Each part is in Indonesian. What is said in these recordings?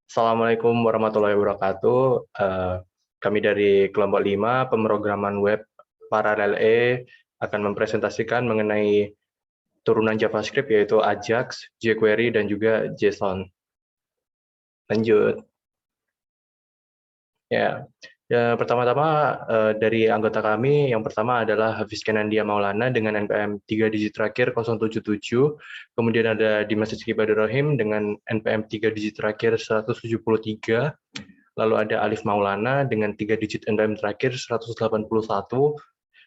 Assalamualaikum warahmatullahi wabarakatuh. Kami dari kelompok 5 pemrograman web Paralel E akan mempresentasikan mengenai turunan JavaScript yaitu Ajax, jQuery, dan juga JSON. Lanjut. Ya, pertama-tama dari anggota kami, yang pertama adalah Hafiz Kenandia Maulana dengan NPM 3 digit terakhir 077, kemudian ada Dimas Rizky Badurrahim dengan NPM 3 digit terakhir 173, lalu ada Alif Maulana dengan 3 digit NPM terakhir 181,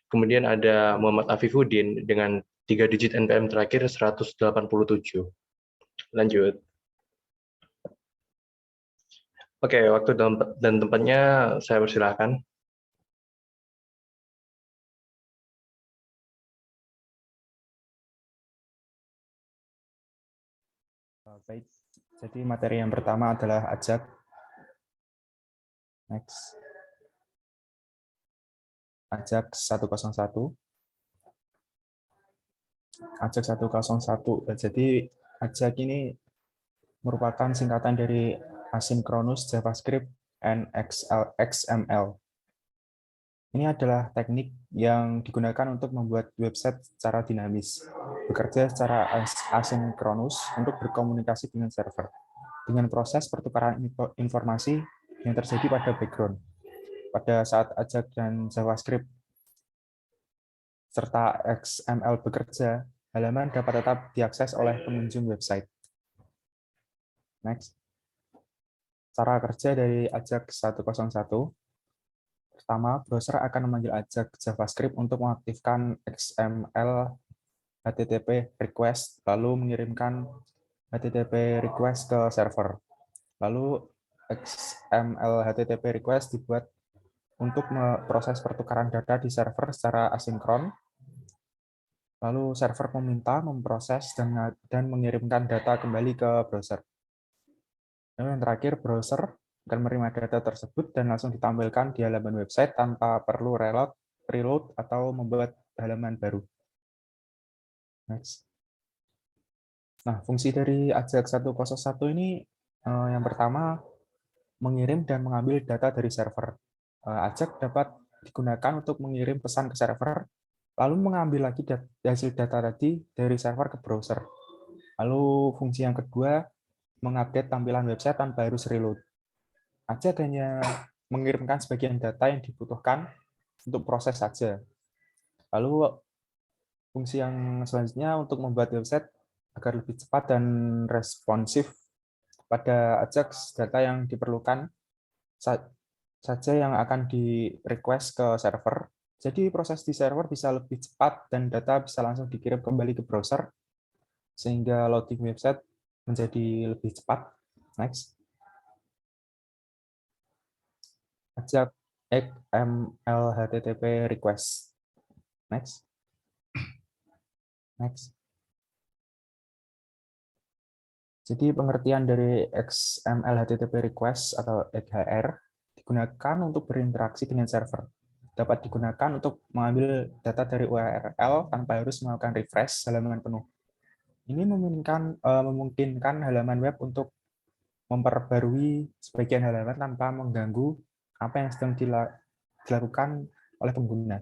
kemudian ada Muhammad Afifuddin dengan 3 digit NPM terakhir 187. Lanjut. Oke, waktu dan tempatnya saya persilahkan. Baik, jadi materi yang pertama adalah Ajax. Next. Ajax 101. Ajax 101. Jadi Ajax ini merupakan singkatan dari Asynchronous JavaScript and XML. Ini adalah teknik yang digunakan untuk membuat website secara dinamis, bekerja secara asinkronus untuk berkomunikasi dengan server, dengan proses pertukaran informasi yang terjadi pada background. Pada saat Ajax dan JavaScript serta XML bekerja, halaman dapat tetap diakses oleh pengunjung website. Next. Cara kerja dari Ajax 101. Pertama, browser akan memanggil Ajax JavaScript untuk mengaktifkan XML HTTP request, lalu mengirimkan HTTP request ke server. Lalu XML HTTP request dibuat untuk proses pertukaran data di server secara asinkron. Lalu server meminta, memproses, dan mengirimkan data kembali ke browser. Dan yang terakhir, browser akan menerima data tersebut dan langsung ditampilkan di halaman website tanpa perlu reload, atau membuat halaman baru. Next. Nah, fungsi dari Ajax 101 ini yang pertama, mengirim dan mengambil data dari server. Ajax dapat digunakan untuk mengirim pesan ke server, lalu mengambil lagi hasil data tadi dari server ke browser. Lalu fungsi yang kedua, mengupdate tampilan website tanpa harus reload. Ajax hanya mengirimkan sebagian data yang dibutuhkan untuk proses saja. Lalu fungsi yang selanjutnya untuk membuat website agar lebih cepat dan responsif. Pada Ajax, data yang diperlukan saja yang akan di-request ke server. Jadi proses di server bisa lebih cepat dan data bisa langsung dikirim kembali ke browser, sehingga loading website menjadi lebih cepat. Next. Ajax XML HTTP request. Next. Next. Jadi pengertian dari XML HTTP request atau XHR digunakan untuk berinteraksi dengan server. Dapat digunakan untuk mengambil data dari URL tanpa harus melakukan refresh halaman penuh. Ini memungkinkan halaman web untuk memperbarui sebagian halaman tanpa mengganggu apa yang sedang dilakukan oleh pengguna.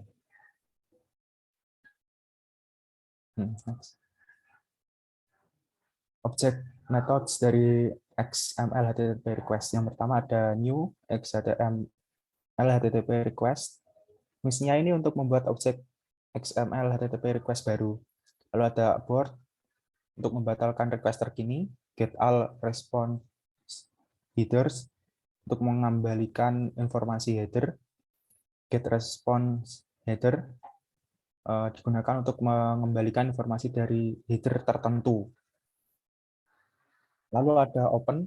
Objek methods dari XML HTTP request. Yang pertama ada new XML HTTP request. Fungsinya ini untuk membuat objek XML HTTP request baru. Lalu ada abort untuk membatalkan request terkini, get all response headers untuk mengembalikan informasi header, get response header digunakan untuk mengembalikan informasi dari header tertentu. Lalu ada open,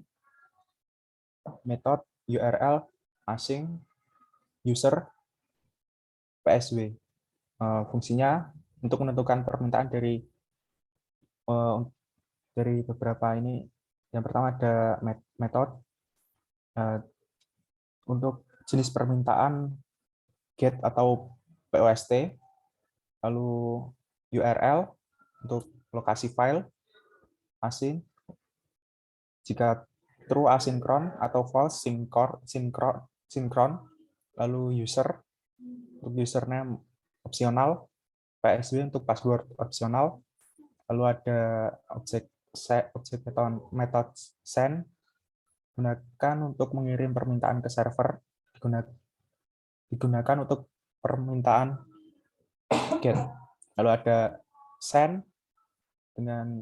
method, URL, async, user, PSW. Fungsinya untuk menentukan permintaan dari beberapa ini. Yang pertama ada method. Untuk jenis permintaan get atau POST. Lalu URL untuk lokasi file, async. Jika true asinkron atau false sinkron, lalu user untuk username opsional, PSW untuk password opsional, lalu ada objek method send digunakan untuk mengirim permintaan ke server, digunakan untuk permintaan get. Lalu ada send dengan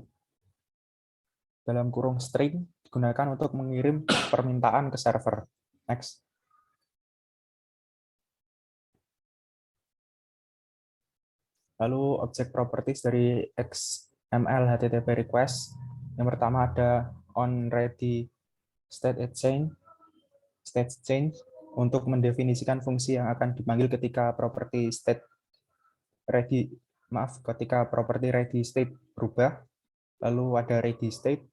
dalam kurung string digunakan untuk mengirim permintaan ke server. Next. Lalu objek properties dari XML HTTP request. Yang pertama ada onReady state change untuk mendefinisikan fungsi yang akan dipanggil ketika property ready state berubah. Lalu ada ready state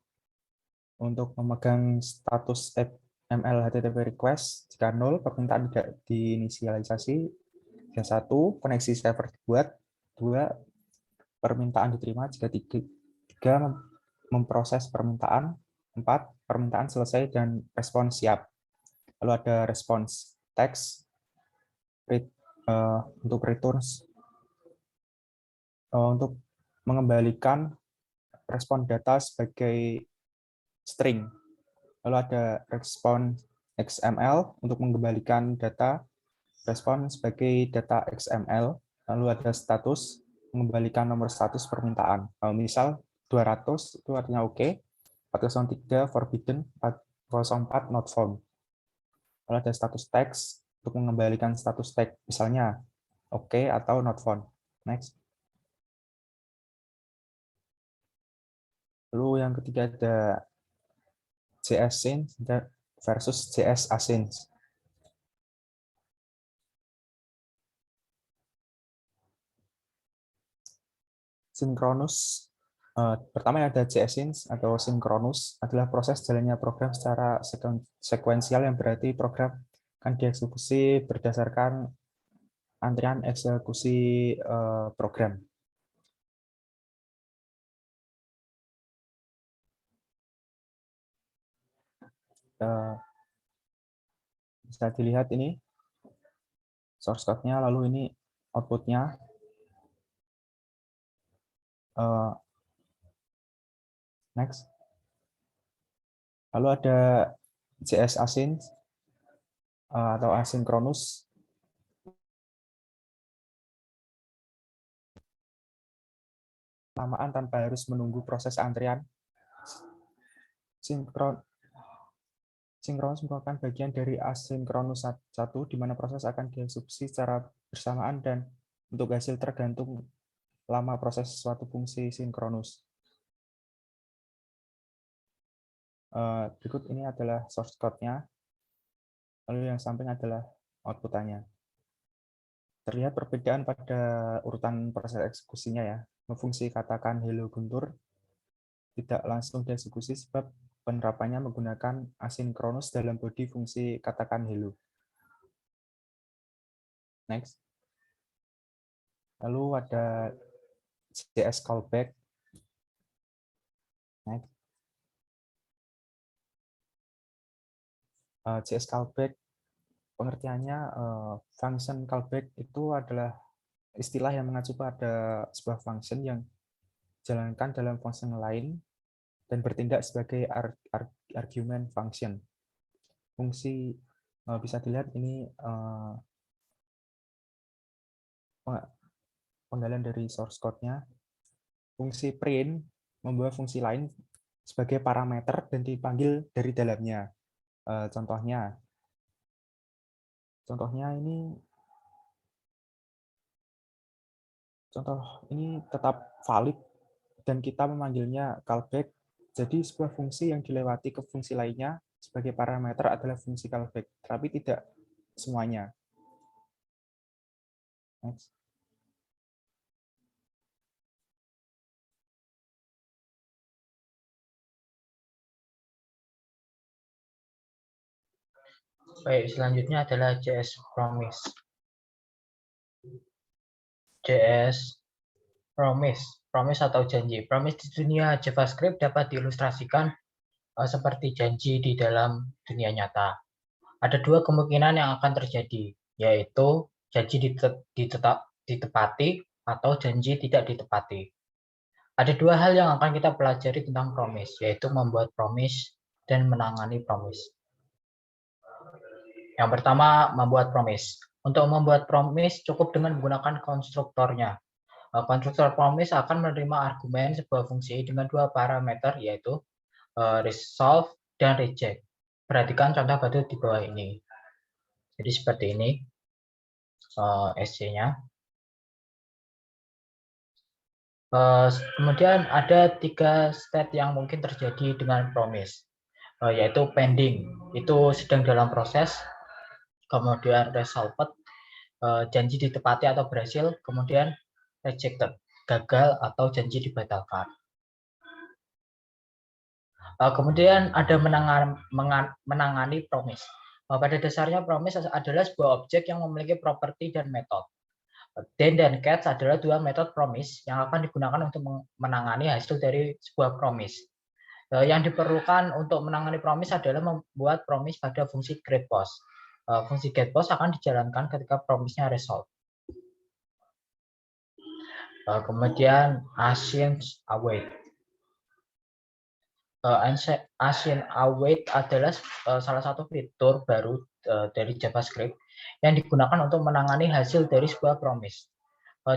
untuk memegang status XML HTTP request. Jika 0, permintaan tidak diinisialisasi. 1, koneksi server dibuat. 2, permintaan diterima. Jika 3, memproses permintaan. 4, permintaan selesai dan respons siap. Lalu ada response text untuk returns untuk mengembalikan respon data sebagai string. Lalu ada respon XML untuk mengembalikan data respon sebagai data XML. Lalu ada status mengembalikan nomor status permintaan. Misal 200 itu artinya oke, 403 forbidden, 404 not found. Lalu ada status text untuk mengembalikan status tag, misalnya oke atau not found. Next. Lalu yang ketiga ada JS sync versus JS async. Sinkronus. Pertama yang ada JS sync atau sinkronus adalah proses jalannya program secara sekuensial, yang berarti program akan dieksekusi berdasarkan antrian eksekusi program. Bisa dilihat ini source code-nya, lalu ini output-nya. Next. Lalu ada JS async atau asinkronus. Lamaan tanpa harus menunggu proses antrian. Sinkronus merupakan bagian dari asinkronus 1, di mana proses akan dieksekusi secara bersamaan dan untuk hasil tergantung lama proses suatu fungsi sinkronus. Berikut ini adalah source code-nya, lalu yang samping adalah output-nya. Terlihat perbedaan pada urutan proses eksekusinya ya. Fungsi katakan hello Guntur tidak langsung dieksekusi sebab penerapannya menggunakan asinkronus dalam body fungsi katakan hello. Next. Lalu ada JS callback. Next. JS callback pengertiannya function callback itu adalah istilah yang mengacu pada sebuah function yang dijalankan dalam function lain dan bertindak sebagai argumen function. Fungsi bisa dilihat ini penggalian dari source code-nya. Fungsi print membawa fungsi lain sebagai parameter dan dipanggil dari dalamnya. Contohnya ini tetap valid dan kita memanggilnya callback. Jadi sebuah fungsi yang dilewati ke fungsi lainnya sebagai parameter adalah fungsi callback, tapi tidak semuanya. Next. Baik, selanjutnya adalah JS Promise. JS Promise atau janji. Promise di dunia JavaScript dapat diilustrasikan seperti janji di dalam dunia nyata. Ada dua kemungkinan yang akan terjadi, yaitu janji ditepati atau janji tidak ditepati. Ada dua hal yang akan kita pelajari tentang promise, yaitu membuat promise dan menangani promise. Yang pertama, membuat promise. Untuk membuat promise cukup dengan menggunakan konstruktornya. Konstruktor promise akan menerima argumen sebuah fungsi dengan dua parameter, yaitu resolve dan reject. Perhatikan contoh batu di bawah ini. Jadi seperti ini SC-nya. Kemudian ada 3 state yang mungkin terjadi dengan promise, yaitu pending, itu sedang dalam proses, kemudian resolved, janji ditepati atau berhasil, kemudian rejected, gagal atau janji dibatalkan. Kemudian ada menangani promise. Pada dasarnya promise adalah sebuah objek yang memiliki properti dan metode. Then dan catch adalah dua metode promise yang akan digunakan untuk menangani hasil dari sebuah promise. Yang diperlukan untuk menangani promise adalah membuat promise pada fungsi getPost. Fungsi getPost akan dijalankan ketika promise-nya resolve. Kemudian async await. Async await adalah salah satu fitur baru dari JavaScript yang digunakan untuk menangani hasil dari sebuah promise.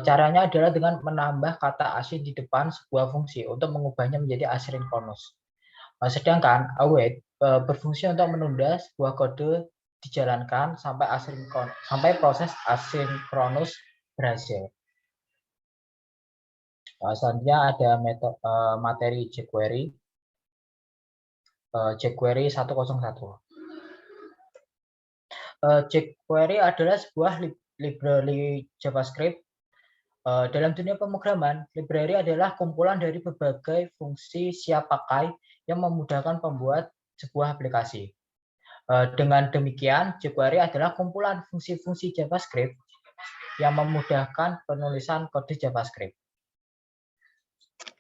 Caranya adalah dengan menambah kata async di depan sebuah fungsi untuk mengubahnya menjadi asynchronous. Sedangkan await berfungsi untuk menunda sebuah kode dijalankan sampai proses asinkronus berhasil. Selanjutnya ada materi jQuery. jQuery 101. jQuery adalah sebuah library JavaScript. Dalam dunia pemrograman, library adalah kumpulan dari berbagai fungsi siap pakai yang memudahkan pembuat sebuah aplikasi. Dengan demikian, jQuery adalah kumpulan fungsi-fungsi JavaScript yang memudahkan penulisan kode JavaScript.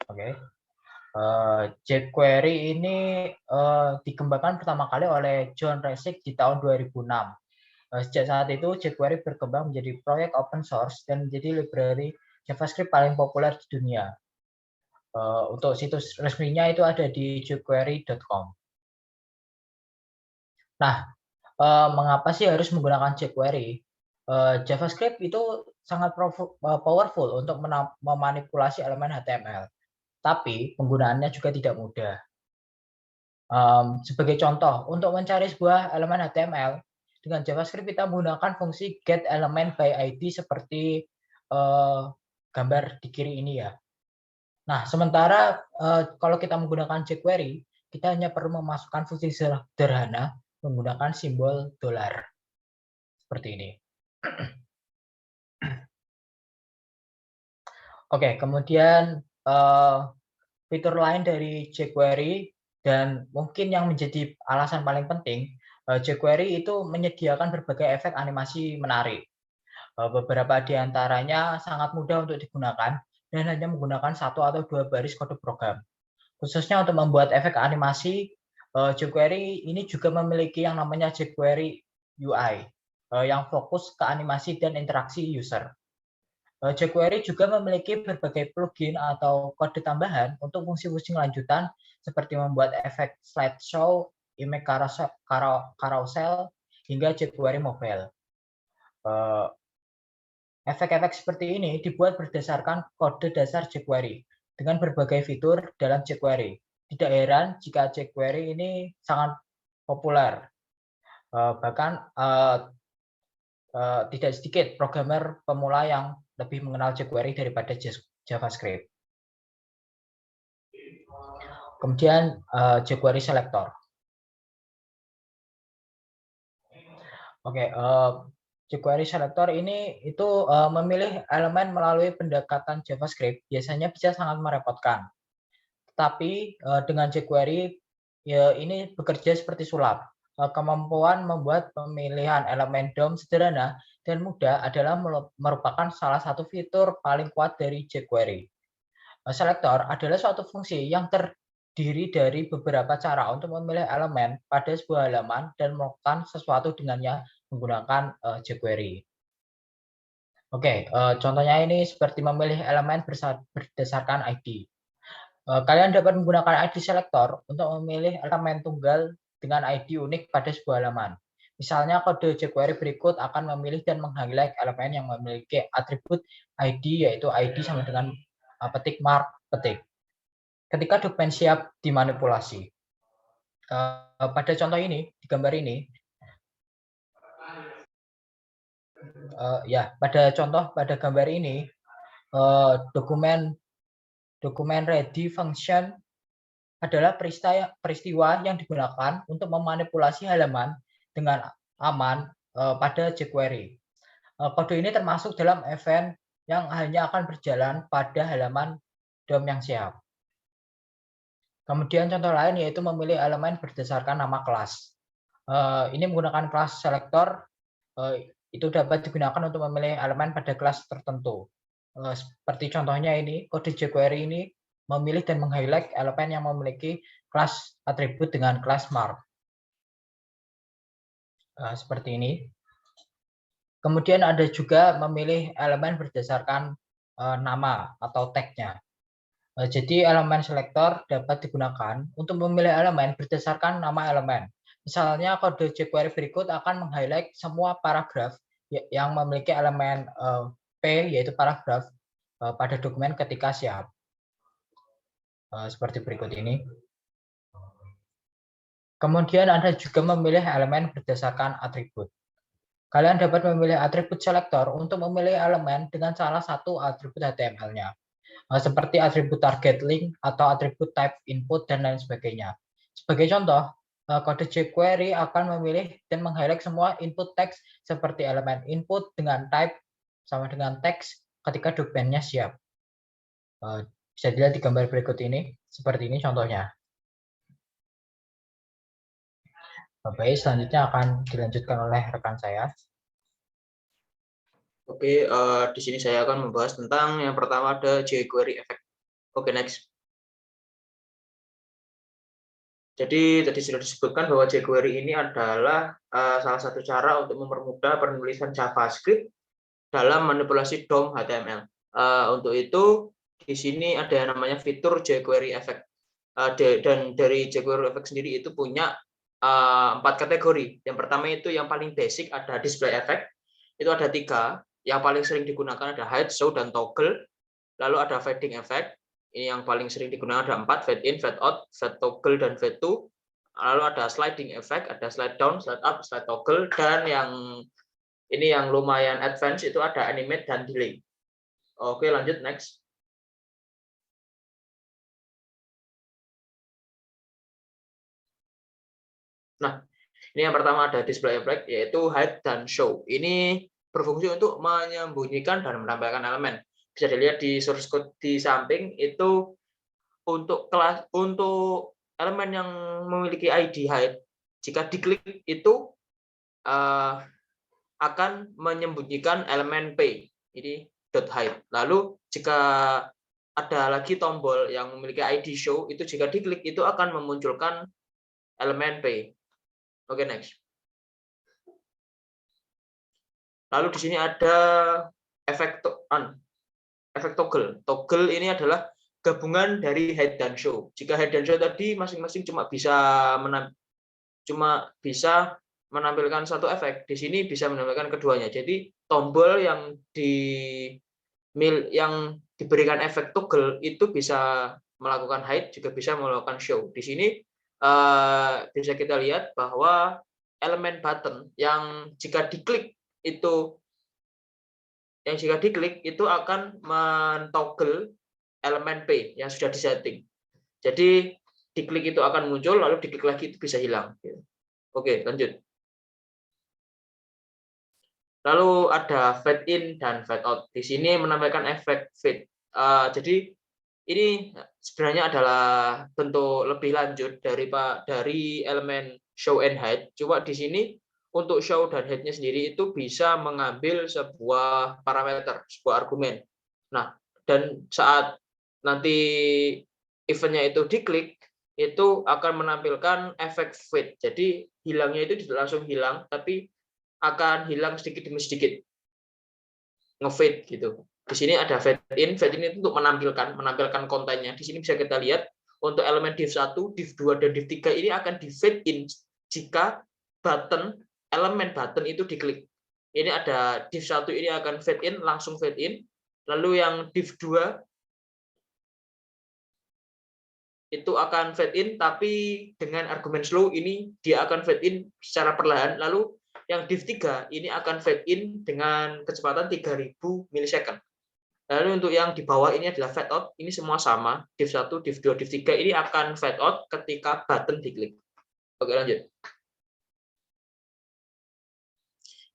Oke. jQuery ini dikembangkan pertama kali oleh John Resig di tahun 2006. Sejak saat itu, jQuery berkembang menjadi proyek open source dan menjadi library JavaScript paling populer di dunia. Untuk situs resminya itu ada di jQuery.com. Nah, mengapa sih harus menggunakan jQuery? JavaScript itu sangat powerful untuk memanipulasi elemen HTML, tapi penggunaannya juga tidak mudah. Sebagai contoh, untuk mencari sebuah elemen HTML, dengan JavaScript kita menggunakan fungsi getElementById seperti gambar di kiri ini ya. Nah, sementara kalau kita menggunakan jQuery, kita hanya perlu memasukkan fungsi sederhana menggunakan simbol $. Seperti ini. Oke, kemudian fitur lain dari jQuery dan mungkin yang menjadi alasan paling penting, jQuery itu menyediakan berbagai efek animasi menarik. Beberapa di antaranya sangat mudah untuk digunakan dan hanya menggunakan 1 atau 2 baris kode program. Khususnya untuk membuat efek animasi, jQuery ini juga memiliki yang namanya jQuery UI yang fokus ke animasi dan interaksi user. jQuery juga memiliki berbagai plugin atau kode tambahan untuk fungsi-fungsi lanjutan seperti membuat efek slideshow, image carousel, hingga jQuery mobile. Efek-efek seperti ini dibuat berdasarkan kode dasar jQuery dengan berbagai fitur dalam jQuery. Tidak heran jika jQuery ini sangat populer. Bahkan tidak sedikit programmer pemula yang lebih mengenal jQuery daripada JavaScript. Kemudian jQuery selector. Oke, jQuery selector ini itu memilih elemen melalui pendekatan JavaScript biasanya bisa sangat merepotkan. Tetapi dengan jQuery ya, ini bekerja seperti sulap. Kemampuan membuat pemilihan elemen DOM sederhana dan mudah adalah merupakan salah satu fitur paling kuat dari jQuery. Selector adalah suatu fungsi yang terdiri dari beberapa cara untuk memilih elemen pada sebuah halaman dan melakukan sesuatu dengannya menggunakan jQuery. Oke, contohnya ini seperti memilih elemen berdasarkan ID. Kalian dapat menggunakan ID selector untuk memilih elemen tunggal dengan ID unik pada sebuah halaman. Misalnya kode jQuery berikut akan memilih dan meng-highlight elemen yang memiliki atribut ID, yaitu ID sama dengan petik mark petik. Ketika dokumen siap dimanipulasi. Pada contoh ini, di gambar ini, pada gambar ini, dokumen ready function adalah peristiwa yang digunakan untuk memanipulasi halaman dengan aman pada jQuery. Kode ini termasuk dalam event yang hanya akan berjalan pada halaman DOM yang siap. Kemudian contoh lain yaitu memilih elemen berdasarkan nama kelas. Ini menggunakan kelas selector, itu dapat digunakan untuk memilih elemen pada kelas tertentu. Seperti contohnya ini, kode jQuery ini memilih dan meng-highlight elemen yang memiliki kelas atribut dengan kelas mark. Seperti ini. Kemudian ada juga memilih elemen berdasarkan nama atau tag-nya. Jadi elemen selektor dapat digunakan untuk memilih elemen berdasarkan nama elemen. Misalnya kode jQuery berikut akan meng-highlight semua paragraf yang memiliki elemen P, yaitu paragraf, pada dokumen ketika siap. Seperti berikut ini. Kemudian ada juga memilih elemen berdasarkan atribut. Kalian dapat memilih atribut selektor untuk memilih elemen dengan salah satu atribut HTML-nya. Seperti atribut target link atau atribut type input dan lain sebagainya. Sebagai contoh, kode jQuery akan memilih dan meng-highlight semua input teks seperti elemen input dengan type sama dengan teks ketika dokumennya siap. Bisa dilihat di gambar berikut ini, seperti ini contohnya. Baik, selanjutnya akan dilanjutkan oleh rekan saya. Oke, di sini saya akan membahas tentang yang pertama ada jQuery effect. Oke, next. Jadi tadi sudah disebutkan bahwa jQuery ini adalah salah satu cara untuk mempermudah penulisan JavaScript dalam manipulasi DOM HTML. Untuk itu di sini ada yang namanya fitur jQuery effect. Dan dari jQuery effect sendiri itu punya 4 kategori. Yang pertama itu yang paling basic ada display effect. Itu ada 3. Yang paling sering digunakan ada hide, show, dan toggle. Lalu ada fading effect. Ini yang paling sering digunakan ada 4, fade in, fade out, fade toggle, dan fade to. Lalu ada sliding effect, ada slide down, slide up, slide toggle, dan yang ini yang lumayan advance itu ada animate dan delay. Oke, lanjut next. Nah, ini yang pertama ada display effect yaitu hide dan show. Ini berfungsi untuk menyembunyikan dan menampilkan elemen. Bisa dilihat di source code di samping itu untuk elemen yang memiliki ID hide, jika diklik itu akan menyembunyikan elemen P, ini .hide. Lalu jika ada lagi tombol yang memiliki ID show, itu jika diklik itu akan memunculkan elemen P. Oke, next. Lalu di sini ada efek toggle. Toggle ini adalah gabungan dari hide dan show. Jika hide dan show tadi masing-masing cuma bisa menampilkan satu efek, di sini bisa menampilkan keduanya. Jadi tombol yang diberikan efek toggle itu bisa melakukan hide, juga bisa melakukan show. Di sini bisa kita lihat bahwa elemen button yang jika diklik itu akan mentoggle elemen P yang sudah disetting. Jadi diklik itu akan muncul, lalu diklik lagi itu bisa hilang. Oke, lanjut. Lalu ada fade in dan fade out. Di sini menampilkan efek fade. Jadi ini sebenarnya adalah bentuk lebih lanjut dari elemen show and hide. Coba di sini untuk show dan hide-nya sendiri itu bisa mengambil sebuah parameter, sebuah argumen. Nah, dan saat nanti event-nya itu diklik, itu akan menampilkan efek fade. Jadi hilangnya itu tidak langsung hilang, tapi akan hilang sedikit demi sedikit, nge-fade gitu. Di sini ada fade in itu untuk menampilkan kontennya. Di sini bisa kita lihat untuk elemen div1, div2, dan div3 ini akan di fade in jika elemen button itu diklik. Ini ada div1 ini akan fade in, langsung fade in. Lalu yang div2 itu akan fade in, tapi dengan argumen slow ini dia akan fade in secara perlahan. Lalu yang div3 ini akan fade in dengan kecepatan 3000 milisecond. Lalu untuk yang di bawah ini adalah fade out, ini semua sama, div1, div2, div3 ini akan fade out ketika button diklik. Oke, lanjut.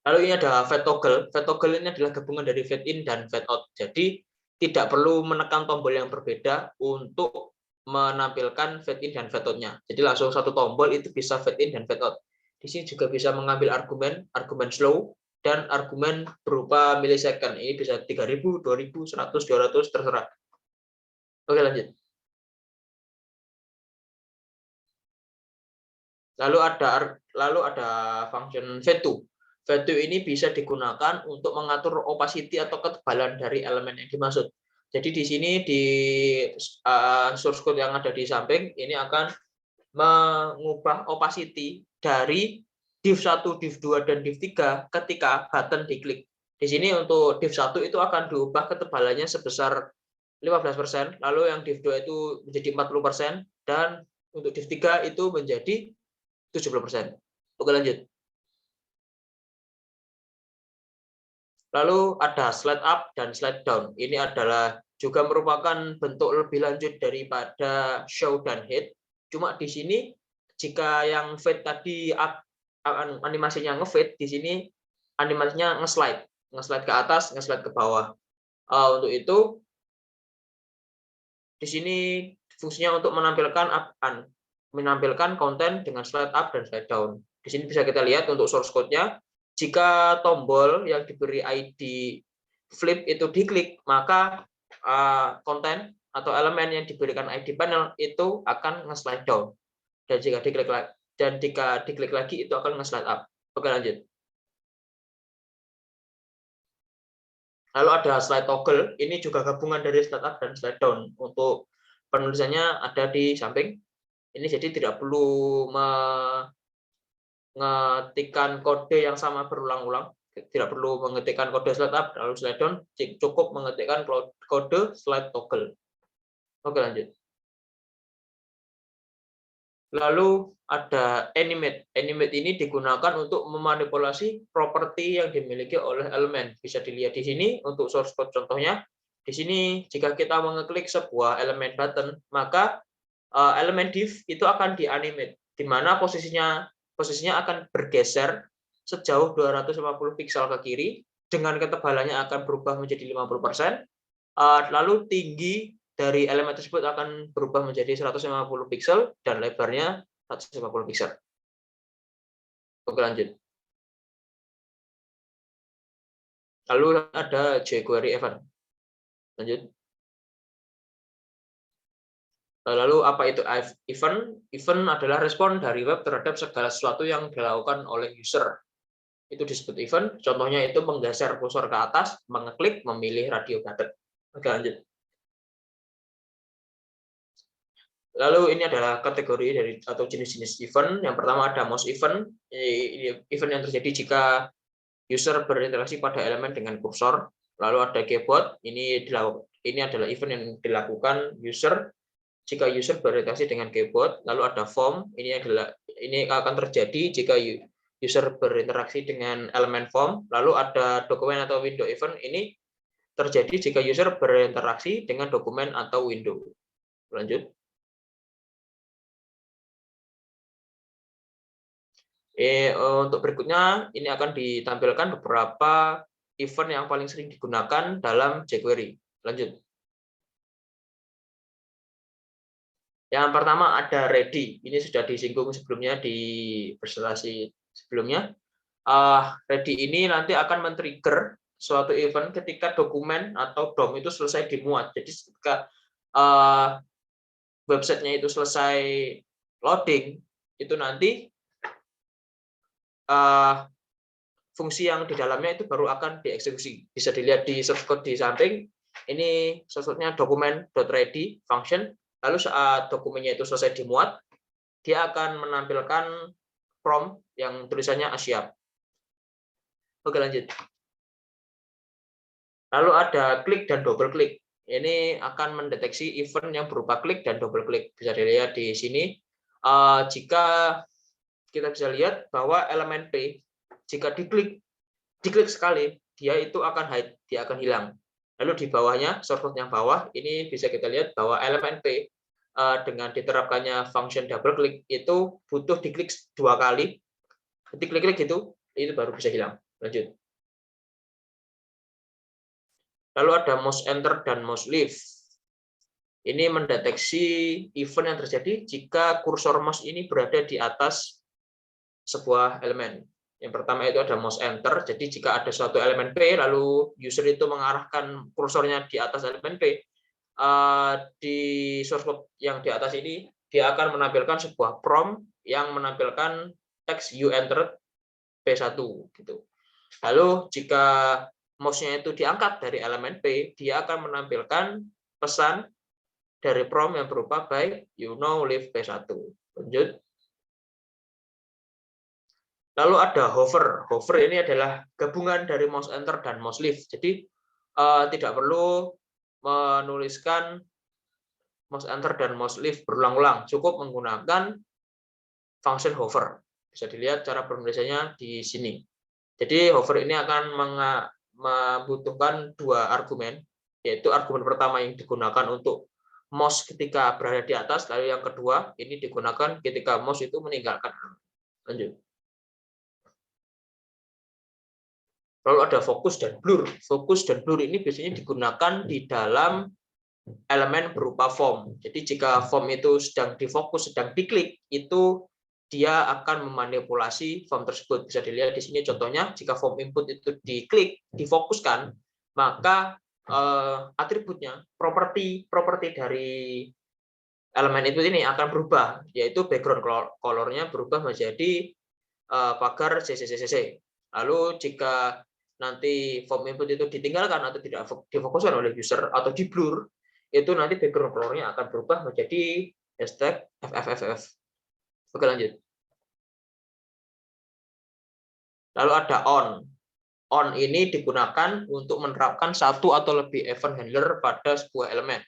Lalu ini ada fade toggle. Fade toggle ini adalah gabungan dari fade in dan fade out. Jadi tidak perlu menekan tombol yang berbeda untuk menampilkan fade in dan fade out-nya. Jadi langsung satu tombol itu bisa fade in dan fade out. Di sini juga bisa mengambil argumen slow dan argumen berupa milisecond. Ini bisa 3000, 2000, 100, 200 terserah. Oke, lanjut. Lalu ada function fade to. Fade to ini bisa digunakan untuk mengatur opacity atau ketebalan dari elemen yang dimaksud. Jadi di sini di source code yang ada di samping ini akan mengubah opacity dari div1, div2, dan div3 ketika button diklik. Di sini untuk div1 itu akan diubah ketebalannya sebesar 15%, lalu yang div2 itu menjadi 40%, dan untuk div3 itu menjadi 70%. Oke, lanjut. Lalu ada slide up dan slide down. Ini adalah juga merupakan bentuk lebih lanjut daripada show dan hide. Cuma di sini jika yang fade tadi animasinya nge-fade, di sini animasinya nge-slide ke atas, nge-slide ke bawah. Untuk itu di sini fungsinya untuk menampilkan konten dengan slide up dan slide down. Di sini bisa kita lihat untuk source code-nya. Jika tombol yang diberi ID flip itu diklik, maka konten atau elemen yang diberikan ID panel itu akan nge-slide down. Dan jika diklik lagi itu akan nge-slide up. Oke, lanjut. Lalu ada slide toggle, ini juga gabungan dari slide up dan slide down. Untuk penulisannya ada di samping. Ini jadi tidak perlu mengetikkan kode yang sama berulang-ulang, tidak perlu mengetikkan kode slide up lalu slide down, cukup mengetikkan kode slide toggle. Oke, lanjut. Lalu ada animate. Animate ini digunakan untuk memanipulasi properti yang dimiliki oleh elemen. Bisa dilihat di sini untuk source code contohnya. Di sini jika kita mengeklik sebuah elemen button, maka elemen div itu akan dianimate, di mana posisinya akan bergeser sejauh 250 piksel ke kiri, dengan ketebalannya akan berubah menjadi 50%, lalu tinggi dari elemen tersebut akan berubah menjadi 150 piksel, dan lebarnya 150 piksel. Oke, lanjut. Lalu ada jQuery event. Lanjut. Lalu apa itu event? Event adalah respon dari web terhadap segala sesuatu yang dilakukan oleh user. Itu disebut event. Contohnya itu menggeser kursor ke atas, mengeklik, memilih radio button. Oke, lanjut. Lalu ini adalah kategori dari atau jenis-jenis event. Yang pertama ada mouse event. Ini event yang terjadi jika user berinteraksi pada elemen dengan kursor. Lalu ada keyboard. Ini adalah event yang dilakukan user jika user berinteraksi dengan keyboard. Lalu ada form. Ini akan terjadi jika user berinteraksi dengan elemen form. Lalu ada dokumen atau window event. Ini terjadi jika user berinteraksi dengan dokumen atau window. Lanjut. Untuk berikutnya, ini akan ditampilkan beberapa event yang paling sering digunakan dalam jQuery. Lanjut. Yang pertama ada ready. Ini sudah disinggung sebelumnya di presentasi sebelumnya. Ready ini nanti akan men-trigger suatu event ketika dokumen atau DOM itu selesai dimuat. Jadi ketika websitenya itu selesai loading, itu nanti fungsi yang di dalamnya itu baru akan dieksekusi. Bisa dilihat di source code di samping. Ini source code-nya dokumen.ready function. Lalu saat dokumennya itu selesai dimuat, dia akan menampilkan prompt yang tulisannya siap. Oke, lanjut. Lalu ada klik dan double klik. Ini akan mendeteksi event yang berupa klik dan double klik. Bisa dilihat di sini. Jika kita bisa lihat bahwa elemen P, jika diklik sekali, dia itu akan hide, dia akan hilang. Lalu di bawahnya, shortcut yang bawah, ini bisa kita lihat bahwa elemen P dengan diterapkannya function double click itu butuh diklik 2 kali. Diklik gitu, itu baru bisa hilang. Lanjut. Lalu ada mouse enter dan mouse leave. Ini mendeteksi event yang terjadi jika kursor mouse ini berada di atas sebuah elemen. Yang pertama itu ada mouse enter. Jadi jika ada suatu elemen P, lalu user itu mengarahkan kursornya di atas elemen P, di source code yang di atas ini, dia akan menampilkan sebuah prompt yang menampilkan teks you entered P1 gitu. Lalu jika mouse-nya itu diangkat dari elemen P, dia akan menampilkan pesan dari prompt yang berupa by you now leave P1. Lanjut. Lalu ada hover. Hover ini adalah gabungan dari mouse enter dan mouse leave. Jadi tidak perlu menuliskan mouse enter dan mouse leave berulang-ulang. Cukup menggunakan function hover. Bisa dilihat cara penulisannya di sini. Jadi hover ini akan membutuhkan 2 argumen, yaitu argumen pertama yang digunakan untuk mouse ketika berada di atas, lalu yang kedua ini digunakan ketika mouse itu meninggalkan. Lanjut. Lalu ada fokus dan blur. Fokus dan blur ini biasanya digunakan di dalam elemen berupa form. Jadi jika form itu sedang difokus, sedang diklik, itu dia akan memanipulasi form tersebut. Bisa dilihat di sini contohnya, jika form input itu diklik, difokuskan, maka atributnya, properti dari elemen input ini akan berubah, yaitu background color-nya berubah menjadi pagar CCCC. Lalu jika nanti form input itu ditinggalkan atau tidak difokuskan oleh user atau di blur, itu nanti background color-nya akan berubah menjadi hashtag FFFF. Oke, lanjut. Lalu ada on. On ini digunakan untuk menerapkan satu atau lebih event handler pada sebuah elemen.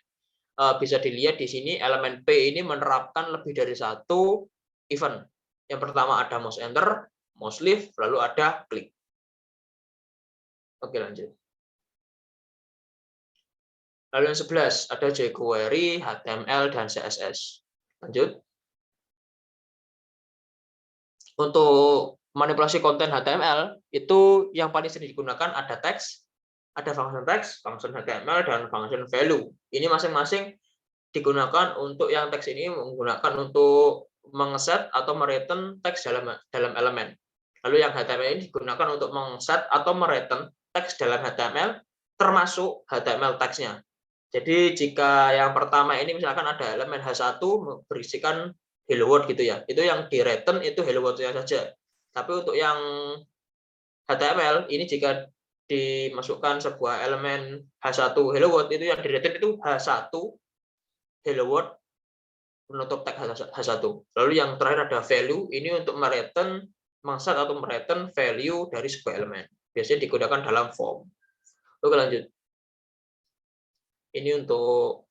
Bisa dilihat di sini elemen P ini menerapkan lebih dari satu event. Yang pertama ada mouse enter, mouse leave, lalu ada klik. Oke, lanjut. Lalu yang 11 ada jQuery, HTML, dan CSS. Lanjut. Untuk manipulasi konten HTML, itu yang paling sering digunakan ada teks, ada function text, function HTML, dan function value. Ini masing-masing digunakan untuk yang teks ini menggunakan untuk mengeset atau mereturn teks dalam elemen. Lalu yang HTML ini digunakan untuk mengeset atau mereturn teks dalam HTML, termasuk HTML teksnya. Jadi jika yang pertama ini misalkan ada elemen H1 berisikan hello world gitu ya, itu yang di return itu hello world-nya saja. Tapi untuk yang HTML ini jika dimasukkan sebuah elemen H1 hello world, itu yang di return itu H1 hello world menutup tag H1. Lalu yang terakhir ada value, ini untuk mereturn mengset atau mereturn value dari sebuah elemen. Biasanya digunakan dalam form. Oke, lanjut. Ini untuk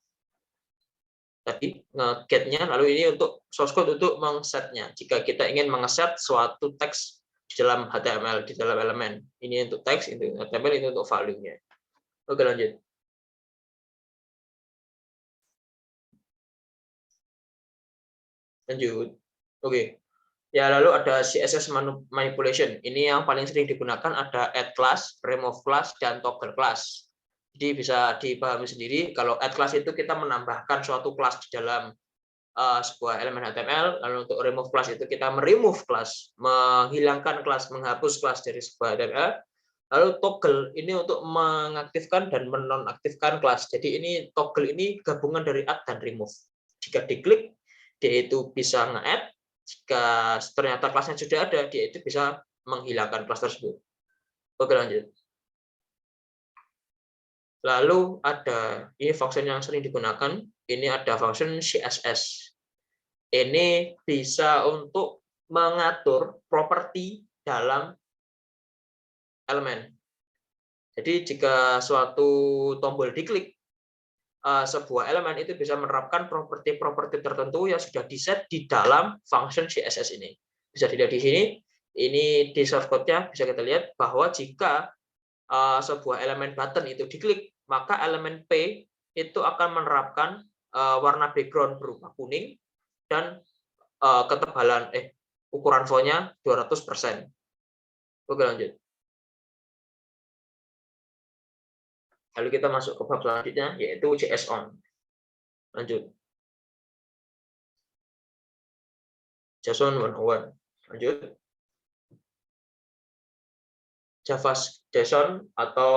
tadi nge-get-nya, lalu ini untuk source code untuk mengsetnya. Jika kita ingin mengeset suatu teks di dalam HTML, di dalam elemen. Ini untuk teks, itu HTML, ini untuk value-nya. Oke, lanjut. Lanjut. Oke. Ya, lalu ada CSS manipulation. Ini yang paling sering digunakan ada add class, remove class, dan toggle class. Jadi bisa dipahami sendiri, kalau add class itu kita menambahkan suatu kelas di dalam sebuah elemen HTML, lalu untuk remove class itu kita meremove kelas, menghilangkan kelas, menghapus kelas dari sebuah HTML. Lalu toggle ini untuk mengaktifkan dan menonaktifkan kelas. Jadi ini toggle ini gabungan dari add dan remove. Jika diklik, dia itu bisa nge-add. Jika ternyata kelasnya sudah ada, dia itu bisa menghilangkan kelas tersebut. Oke, lanjut. Lalu ada ini function yang sering digunakan. Ini ada function CSS. Ini bisa untuk mengatur properti dalam elemen. Jadi jika suatu tombol diklik, sebuah elemen itu bisa menerapkan properti-properti tertentu yang sudah di-set di dalam function CSS ini. Bisa dilihat di sini, ini di source code-nya bisa kita lihat bahwa jika sebuah elemen button itu diklik, maka elemen P itu akan menerapkan warna background berupa kuning dan ketebalan ukuran fontnya 200%. Oke, lanjut. Lalu kita masuk ke bab selanjutnya, yaitu JSON. Lanjut. JSON 101. Lanjut. JSON atau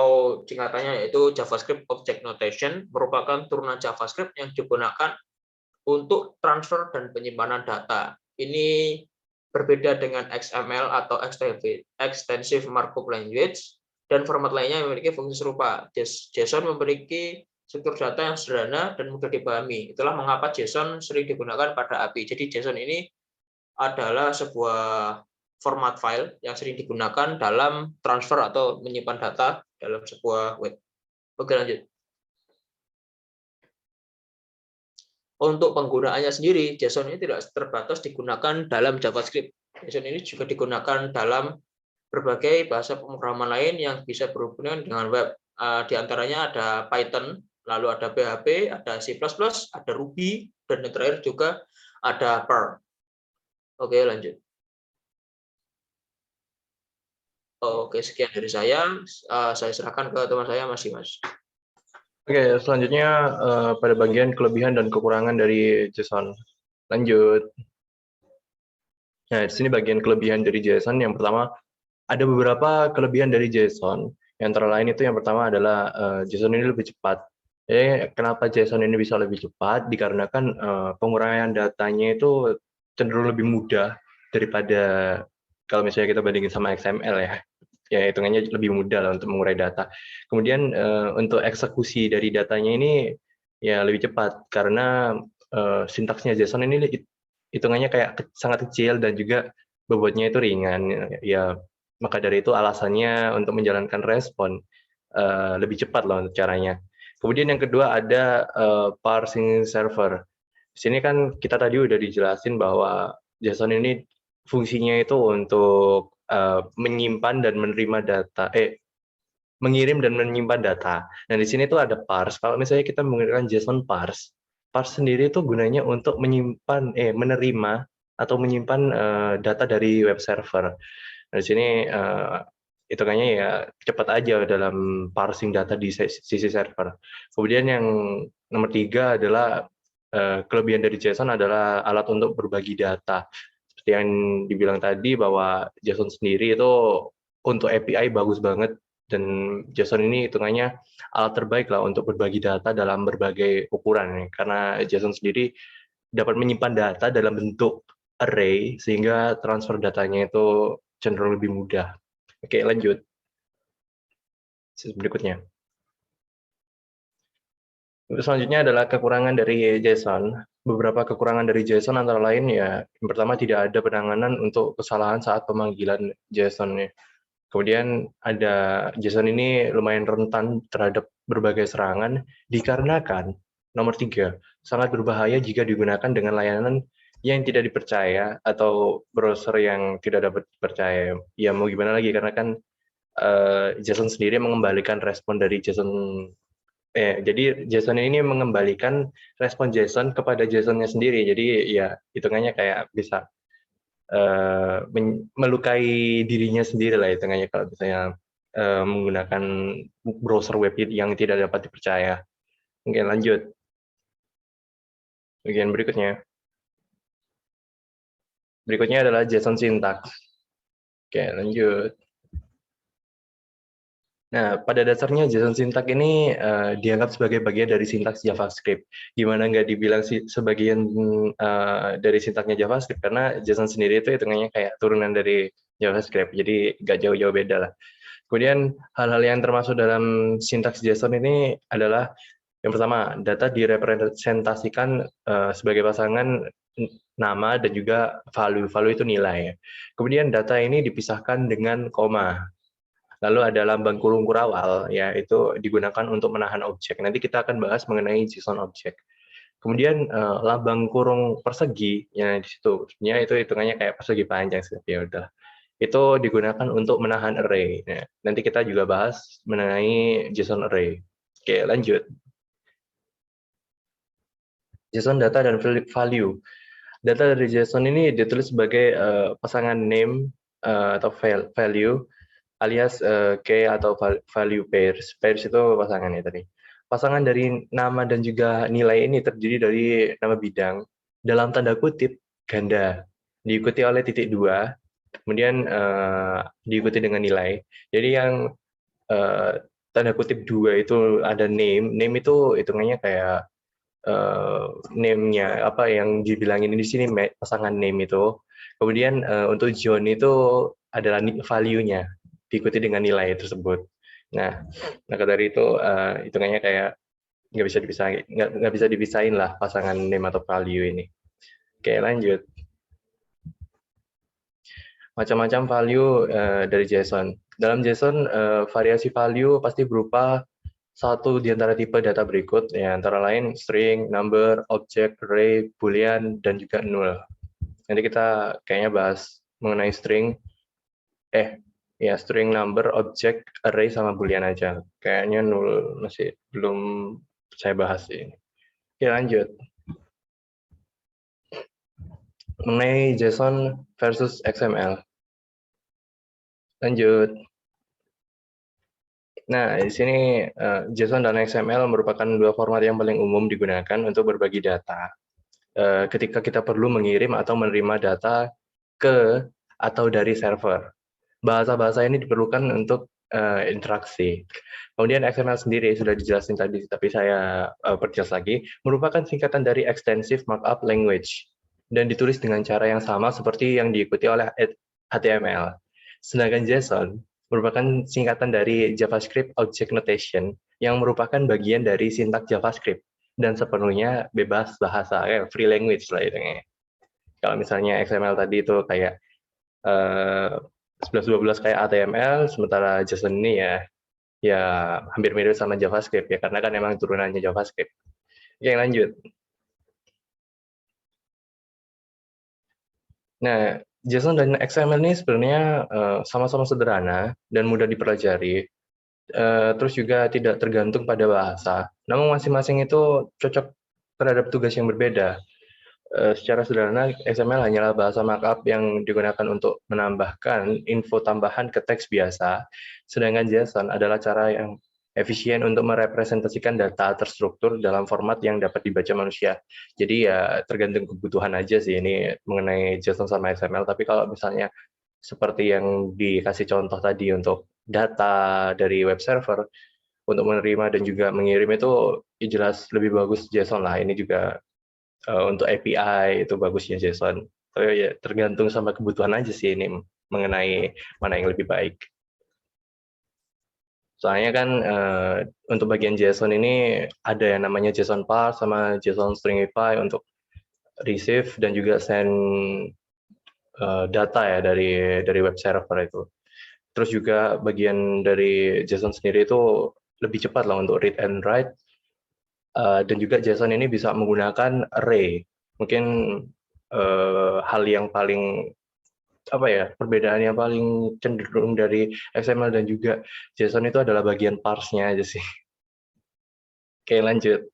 singkatannya yaitu JavaScript Object Notation merupakan turunan JavaScript yang digunakan untuk transfer dan penyimpanan data. Ini berbeda dengan XML atau Extensive Markup Language, dan format lainnya memiliki fungsi serupa. JSON memiliki struktur data yang sederhana dan mudah dipahami. Itulah mengapa JSON sering digunakan pada API. Jadi JSON ini adalah sebuah format file yang sering digunakan dalam transfer atau menyimpan data dalam sebuah web. Oke, lanjut. Untuk penggunaannya sendiri, JSON ini tidak terbatas digunakan dalam JavaScript. JSON ini juga digunakan dalam berbagai bahasa pemrograman lain yang bisa berhubungan dengan web. Di antaranya ada Python, lalu ada PHP, ada C++, ada Ruby, dan yang terakhir juga ada Perl. Oke, lanjut. Oke, sekian dari saya. Saya serahkan ke teman saya, Mas Dimas. Oke, selanjutnya pada bagian kelebihan dan kekurangan dari JSON. Lanjut. Nah, di sini bagian kelebihan dari JSON. Yang pertama, ada beberapa kelebihan dari JSON. Yang antara lain itu yang pertama adalah JSON ini lebih cepat. Jadi kenapa JSON ini bisa lebih cepat? Dikarenakan penguraian datanya itu cenderung lebih mudah daripada kalau misalnya kita bandingin sama XML ya. Ya hitungannya lebih mudah lah untuk mengurai data. Kemudian untuk eksekusi dari datanya ini ya lebih cepat karena sintaksnya JSON ini hitungannya kayak sangat kecil dan juga bobotnya itu ringan. Ya maka dari itu alasannya untuk menjalankan respon lebih cepat loh untuk caranya. Kemudian yang kedua ada parsing server. Di sini kan kita tadi udah dijelasin bahwa JSON ini fungsinya itu untuk menyimpan dan menerima data, mengirim dan menyimpan data. Nah di sini tuh ada parse. Kalau misalnya kita menggunakan JSON parse, parse sendiri itu gunanya untuk menyimpan, menerima atau menyimpan data dari web server. Nah di sini hitungannya ya cepat aja dalam parsing data di sisi server. Kemudian yang nomor 3 adalah kelebihan dari JSON adalah alat untuk berbagi data. Seperti yang dibilang tadi bahwa JSON sendiri itu untuk API bagus banget dan JSON ini hitungannya alat terbaik lah untuk berbagi data dalam berbagai ukuran karena JSON sendiri dapat menyimpan data dalam bentuk array sehingga transfer datanya itu cenderung lebih mudah. Oke, lanjut. Berikutnya. Selanjutnya adalah kekurangan dari JSON. Beberapa kekurangan dari JSON antara lain ya, yang pertama tidak ada penanganan untuk kesalahan saat pemanggilan JSON. Kemudian ada JSON ini lumayan rentan terhadap berbagai serangan dikarenakan nomor 3 sangat berbahaya jika digunakan dengan layanan yang tidak dipercaya atau browser yang tidak dapat dipercaya. Ya mau gimana lagi karena kan JSON sendiri mengembalikan respon dari JSON. Jadi JSON ini mengembalikan respon JSON kepada JSON-nya sendiri. Jadi ya hitungannya kayak bisa melukai dirinya sendiri lah hitungannya kalau misalnya menggunakan browser web yang tidak dapat dipercaya. Oke, lanjut. Bagian berikutnya. Berikutnya adalah JSON syntax. Oke, lanjut. Nah, pada dasarnya JSON syntax ini dianggap sebagai bagian dari sintaks JavaScript. Gimana nggak dibilang sebagian dari sintaksnya JavaScript, karena JSON sendiri itu hitungannya kayak turunan dari JavaScript, jadi nggak jauh-jauh beda lah. Kemudian hal-hal yang termasuk dalam sintaks JSON ini adalah yang pertama, data direpresentasikan sebagai pasangan nama dan juga value. Value itu nilai. Kemudian data ini dipisahkan dengan koma. Lalu ada lambang kurung kurawal, ya itu digunakan untuk menahan objek. Nanti kita akan bahas mengenai JSON objek. Kemudian lambang kurung persegi, ya di situ. Sebenarnya itu hitungannya kayak persegi panjang sih, ya udah. Itu digunakan untuk menahan array. Nah, nanti kita juga bahas mengenai JSON array. Oke, lanjut. JSON data dan value. Data dari JSON ini ditulis sebagai pasangan name atau value alias key atau value pairs. Pairs itu pasangannya tadi. Pasangan dari nama dan juga nilai ini terdiri dari nama bidang dalam tanda kutip ganda, diikuti oleh titik 2, kemudian diikuti dengan nilai. Jadi yang tanda kutip 2 itu ada name. Name itu hitungannya kayak name-nya apa yang dibilangin di sini pasangan name itu. Kemudian untuk John itu adalah value-nya diikuti dengan nilai tersebut. Nah, maka dari itu hitungannya kayak nggak bisa dipisahin lah pasangan name atau value ini. Oke, lanjut. Macam-macam value dari JSON. Dalam JSON variasi value pasti berupa satu di antara tipe data berikut, ya, antara lain string, number, object, array, boolean, dan juga null. Nanti kita kayaknya bahas mengenai string, string, number, object, array, sama boolean aja. Kayaknya null masih belum saya bahas ini. Oke, lanjut. Mengenai JSON versus XML. Lanjut. Nah, di sini JSON dan XML merupakan dua format yang paling umum digunakan untuk berbagi data. Ketika kita perlu mengirim atau menerima data ke atau dari server. Bahasa-bahasa ini diperlukan untuk interaksi. Kemudian XML sendiri sudah dijelasin tadi, tapi saya perjelas lagi, merupakan singkatan dari Extensive Markup Language dan ditulis dengan cara yang sama seperti yang diikuti oleh HTML. Sedangkan JSON merupakan singkatan dari JavaScript Object Notation yang merupakan bagian dari sintaks JavaScript dan sepenuhnya bebas bahasa, free language lah itu. Kalau misalnya XML tadi itu kayak 11-12 kayak HTML, sementara JSON ini ya hampir mirip sama JavaScript ya, karena kan emang turunannya JavaScript. Oke, lanjut. Nah, JSON dan XML ini sebenarnya sama-sama sederhana dan mudah dipelajari, terus juga tidak tergantung pada bahasa. Namun masing-masing itu cocok terhadap tugas yang berbeda. Secara sederhana, XML hanyalah bahasa markup yang digunakan untuk menambahkan info tambahan ke teks biasa, sedangkan JSON adalah cara yang efisien untuk merepresentasikan data terstruktur dalam format yang dapat dibaca manusia. Jadi ya tergantung kebutuhan aja sih ini mengenai JSON sama XML, tapi kalau misalnya seperti yang dikasih contoh tadi untuk data dari web server, untuk menerima dan juga mengirim itu jelas lebih bagus JSON lah. Ini juga untuk API itu bagusnya JSON. Tapi ya tergantung sama kebutuhan aja sih ini mengenai mana yang lebih baik. Soalnya kan untuk bagian JSON ini ada yang namanya JSON parse sama JSON stringify untuk receive dan juga send data ya dari web server itu. Terus juga bagian dari JSON sendiri itu lebih cepat lah untuk read and write. Dan juga JSON ini bisa menggunakan array. Mungkin hal yang paling perbedaan yang paling cenderung dari XML dan juga JSON itu adalah bagian parse-nya aja sih. Oke, lanjut.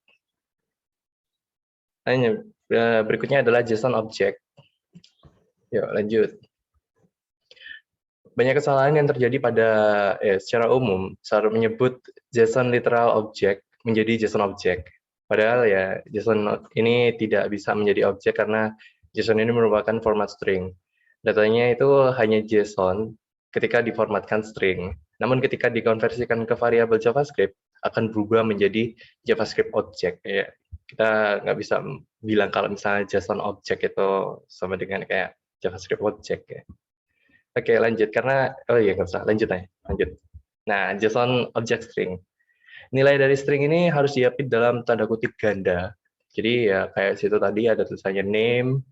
Berikutnya adalah JSON object. Yuk, lanjut. Banyak kesalahan yang terjadi pada secara umum saat menyebut JSON literal object menjadi JSON object. Padahal ya JSON ini tidak bisa menjadi objek karena JSON ini merupakan format string. Datanya itu hanya JSON ketika diformatkan string. Namun ketika dikonversikan ke variabel JavaScript akan berubah menjadi JavaScript object. Ya, kita nggak bisa bilang kalau misalnya JSON object itu sama dengan kayak JavaScript object ya. Oke, lanjut karena nggak usah, lanjut aja. Lanjut. Nah, JSON object string. Nilai dari string ini harus diapit dalam tanda kutip ganda. Jadi ya kayak situ tadi ada tulisannya name,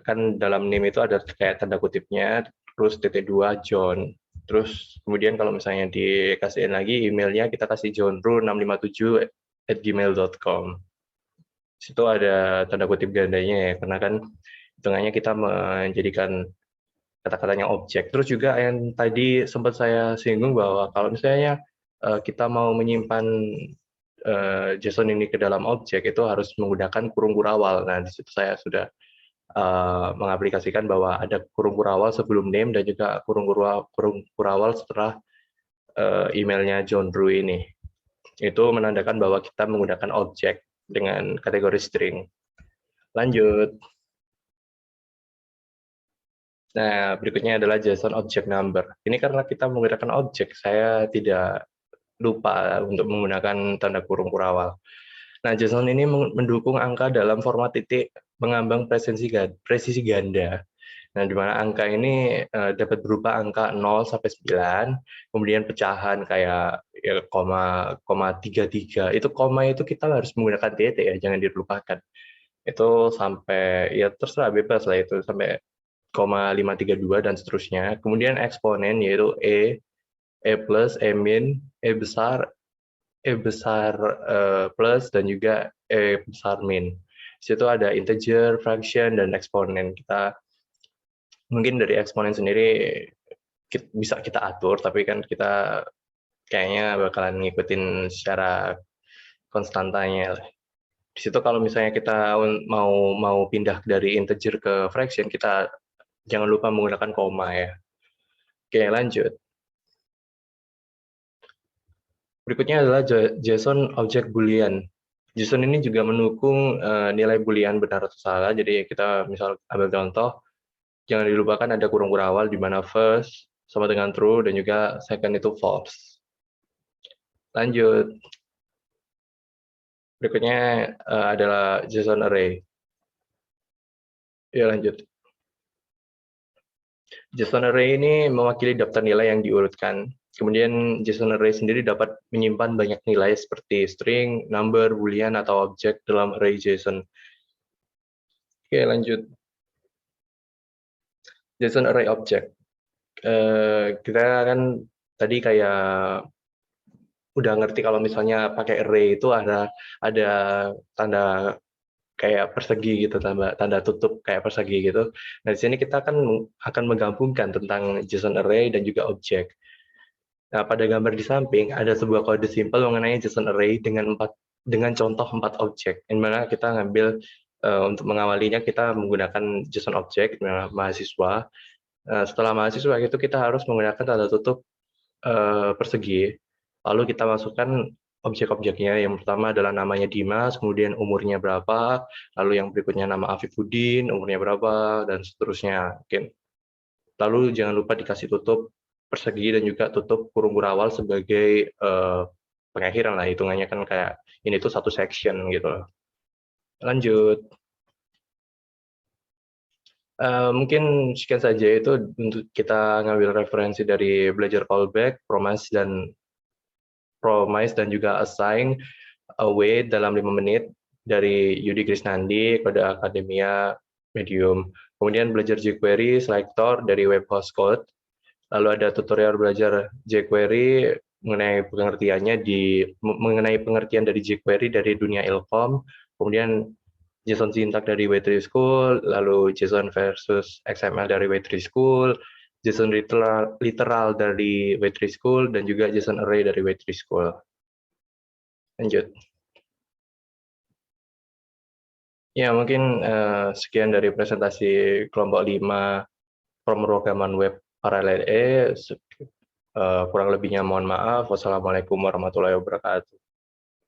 kan dalam name itu ada kayak tanda kutipnya, terus titik 2 John. Terus kemudian kalau misalnya dikasihin lagi emailnya, kita kasih johnru657@gmail.com. Situ ada tanda kutip gandanya ya, karena kan hitungannya kita menjadikan kata-katanya objek. Terus juga yang tadi sempat saya singgung bahwa kalau misalnya kita mau menyimpan JSON ini ke dalam objek itu harus menggunakan kurung kurawal. Nah, di situ saya sudah mengaplikasikan bahwa ada kurung kurawal sebelum name dan juga kurung kurawal setelah emailnya John Ru ini. Itu menandakan bahwa kita menggunakan objek dengan kategori string. Lanjut. Nah, berikutnya adalah JSON object number. Ini karena kita menggunakan objek, saya tidak lupa untuk menggunakan tanda kurung kurawal. Nah, JSON ini mendukung angka dalam format titik mengambang presisi ganda. Nah, di mana angka ini dapat berupa angka 0 sampai 9, kemudian pecahan kayak ya, koma 33. Itu koma itu kita harus menggunakan titik ya, jangan dilupakan. Itu sampai ya terserah bebas lah itu sampai 0,532 dan seterusnya. Kemudian eksponen yaitu E plus, E min, E besar plus dan juga E besar min. Di situ ada integer, fraction, dan eksponen. Kita mungkin dari eksponen sendiri bisa kita atur, tapi kan kita kayaknya bakalan ngikutin secara konstantanya. Di situ kalau misalnya kita mau pindah dari integer ke fraction, kita jangan lupa menggunakan koma ya. Oke, lanjut. Berikutnya adalah JSON object boolean. JSON ini juga mendukung nilai boolean benar atau salah. Jadi kita misal ambil contoh, jangan dilupakan ada kurung kurawal di mana first sama dengan true dan juga second itu false. Lanjut. Berikutnya adalah JSON array. Ya, lanjut. JSON array ini mewakili daftar nilai yang diurutkan. Kemudian JSON array sendiri dapat menyimpan banyak nilai seperti string, number, boolean, atau objek dalam array JSON. Oke, lanjut. JSON array object. Kita kan tadi kayak udah ngerti kalau misalnya pakai array itu ada tanda kayak persegi gitu, tanda tutup kayak persegi gitu. Nah, di sini kita akan menggabungkan tentang JSON array dan juga objek. Nah, pada gambar di samping ada sebuah kode simpel mengenai JSON array dengan contoh 4 objek. Yang mana kita ngambil untuk mengawalinya kita menggunakan JSON objek mahasiswa. Setelah mahasiswa itu kita harus menggunakan tanda tutup persegi. Lalu kita masukkan objek-objeknya. Yang pertama adalah namanya Dimas, kemudian umurnya berapa, lalu yang berikutnya nama Afifuddin, umurnya berapa, dan seterusnya. Lalu jangan lupa dikasih tutup persegi dan juga tutup kurung kurawal sebagai pengakhiran lah, hitungannya kan kayak ini tuh satu section gitu. Lanjut. Mungkin sekian saja itu untuk kita ngambil referensi dari belajar callback, promise dan juga assign await dalam 5 menit dari Yudi Krisnandi, Kode Akademia Medium. Kemudian belajar jQuery selector dari web host code. Lalu ada tutorial belajar jQuery mengenai pengertian dari jQuery dari dunia Ilkom. Kemudian JSON syntax dari W3 School, lalu JSON versus XML dari W3 School, JSON literal dari W3 School, dan juga JSON array dari W3 School. Lanjut. Ya, mungkin sekian dari presentasi kelompok 5 pemrograman web paralel E. Kurang lebihnya mohon maaf. Wassalamualaikum warahmatullahi wabarakatuh.